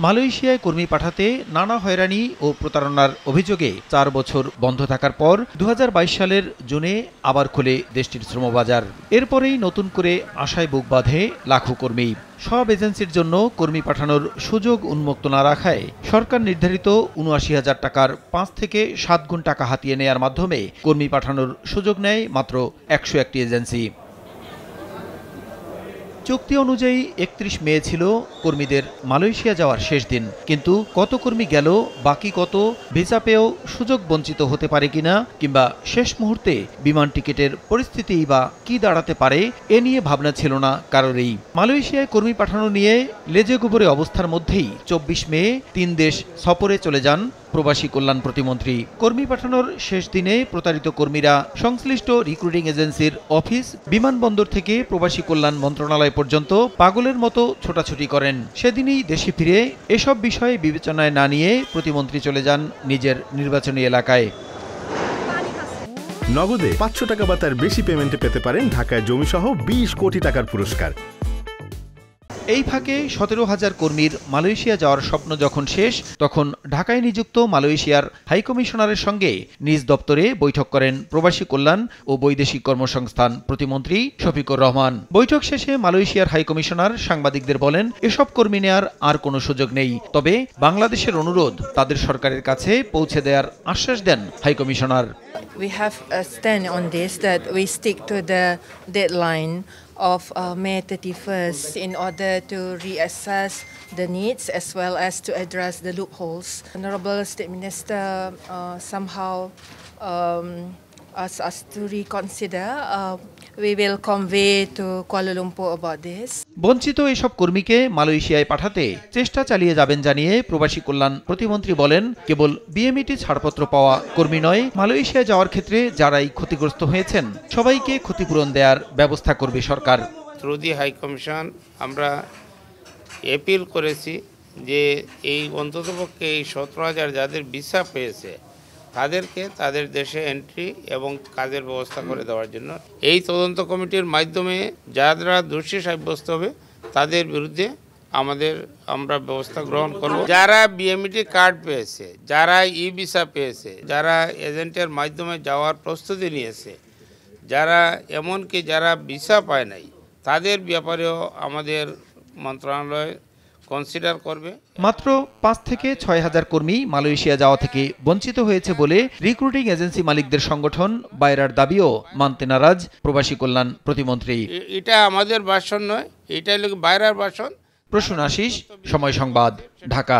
মালয়েশিয়ায় কর্মী পাঠাতে নানা হয়রানি ও প্রতারণার অভিযোগে ৪ বছর বন্ধ থাকার পর ২০২২ সালের জুনে আবার খোলে দেশটির শ্রমবাজার। এরপরেই নতুন করে আশায় বুক বাঁধে লাখো কর্মী। সব এজেন্সির জন্য কর্মী পাঠানোর সুযোগ উন্মুক্ত না রাখায় সরকার নির্ধারিত ৭৯,০০০ টাকার ৫ থেকে ৭ গুণ টাকা হাতিয়ে নেয়ার মাধ্যমে কর্মী পাঠানোর সুযোগ নেয় মাত্র ১০১টি এজেন্সি। চুক্তি অনুযায়ী ৩১ মে ছিল কর্মীদের মালয়েশিয়া যাওয়ার শেষ দিন, কিন্তু কত কর্মী গেল, বাকি কত ভিসা পেয়েও সুযোগ বঞ্চিত হতে পারে কিনা, কিংবা শেষ মুহূর্তে বিমান টিকিটের পরিস্থিতি বা কি দাঁড়াতে পারে, এ নিয়ে ভাবনা ছিল না কারোরই। মালয়েশিয়ায় কর্মী পাঠানো নিয়ে লেজে গোবরে অবস্থার মধ্যেই ২৪ মে ৩ দেশ সফরে চলে যান প্রবাসী কল্যাণ প্রতিমন্ত্রী। কর্মী পাঠানোর শেষ দিনে প্রতারিত কর্মীরা সংশ্লিষ্ট রিক্রুটিং এজেন্সির অফিস, বিমানবন্দর থেকে প্রবাসী কল্যাণ মন্ত্রণালয় পর্যন্ত পাগলের মতো ছোটাছুটি করেন। সেদিনই দেশে ফিরে এসব বিষয়ে বিবেচনায় না নিয়ে প্রতিমন্ত্রী চলে যান নিজের নির্বাচনী এলাকায়। নগদে ৫০০ টাকা বা তার বেশি পেমেন্টে পেতে পারেন ঢাকায় জমিসহ ২০ কোটি টাকার পুরস্কার। এই ফাঁকে ১৭,০০০ কর্মীর মালয়েশিয়া যাওয়ার স্বপ্ন যখন শেষ, তখন ঢাকায় নিযুক্ত মালয়েশিয়ার হাইকমিশনারের সঙ্গে নিজ দপ্তরে বৈঠক করেন প্রবাসী কল্যাণ ও বৈদেশিক কর্মসংস্থান প্রতিমন্ত্রী শফিকুর রহমান। বৈঠক শেষে মালয়েশিয়ার হাইকমিশনার সাংবাদিকদের বলেন, এসব কর্মী নেয়ার আর কোনো সুযোগ নেই, তবে বাংলাদেশের অনুরোধ তাদের সরকারের কাছে পৌঁছে দেওয়ার আশ্বাস দেন high commissioner. We have a stand on this that we stick to the deadline of May 31st in order to reassess the needs as well as to address the loopholes. Honorable State Minister somehow asked us to reconsider. We will convey to Kuala Lumpur about this. বঞ্চিত এসব কর্মীকে মালয়েশিয়ায় পাঠাতে চেষ্টা চালিয়ে যাবেন জানিয়ে প্রবাসী কল্যাণ প্রতিমন্ত্রী বলেন, কেবল বিএমইটি ছাড়পত্র পাওয়া কর্মী নয়, মালয়েশিয়া যাওয়ার ক্ষেত্রে যারাই ক্ষতিগ্রস্ত হয়েছেন সবাইকে ক্ষতিপূরণ দেওয়ার ব্যবস্থা করবে সরকার। থ্রু দি হাই কমিশন আমরা অ্যাপিল করেছি যে এই অন্ততপক্ষে এই ১৭,০০০ যাদের ভিসা পেয়েছে তাদেরকে তাদের দেশে এন্ট্রি এবং কাজের ব্যবস্থা করে দেওয়ার জন্য। এই তদন্ত কমিটির মাধ্যমে যারা দোষী সাব্যস্ত হবে তাদের বিরুদ্ধে আমরা ব্যবস্থা গ্রহণ করব। যারা বিএমইটি কার্ড পেয়েছে, যারা ই ভিসা পেয়েছে, যারা এজেন্টের মাধ্যমে যাওয়ার প্রস্তুতি নিয়েছে, যারা এমনকি যারা ভিসা পায় নাই, তাদের ব্যাপারেও আমাদের মন্ত্রণালয় কনসিডার করবে। মাত্র ৫ থেকে ৬,০০০ কর্মী মালয়েশিয়া যাওয়া থেকে বঞ্চিত হয়েছে বলে রিক্রুটিং এজেন্সি মালিকদের সংগঠন বায়রার দাবিও মানতে নারাজ প্রবাসী কল্যাণ প্রতিমন্ত্রী। এটা আমাদের ভাষণ নয়, এটা হলো বায়রার ভাষণ। প্রসূন আশিস, সময় সংবাদ, ঢাকা।